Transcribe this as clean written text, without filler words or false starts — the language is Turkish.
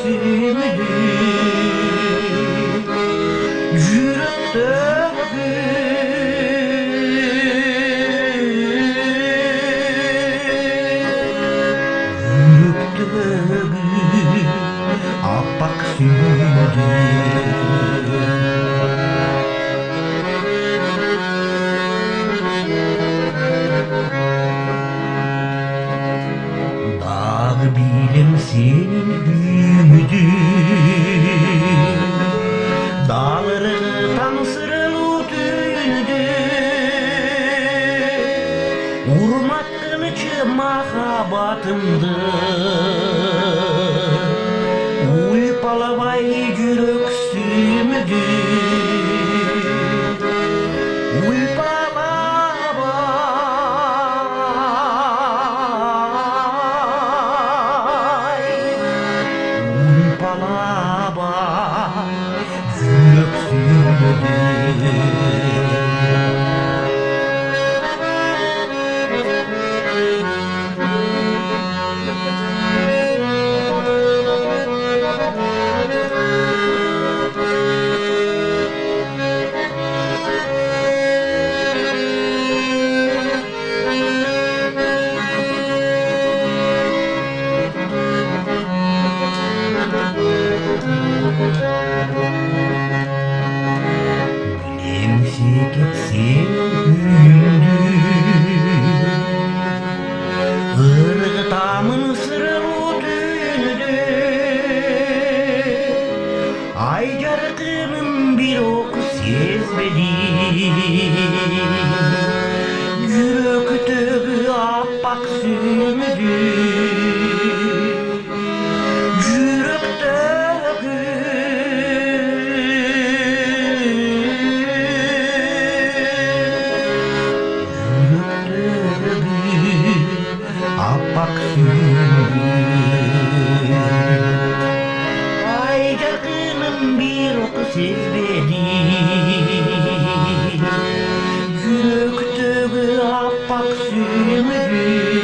sümüdü yürekteki appak sümüdü bilim senin ümidin dağları tansırılı tüydü urmat kılıcı mahabatımdı uypalabay yürek sümüdü Gitsin ırgıtamın sırrı tüydü ay carkının bir ok sezmedi yürekteki appak sümüdü appak sümüdü ay carkının bir ok sezmedi yürekteki appak sümüdü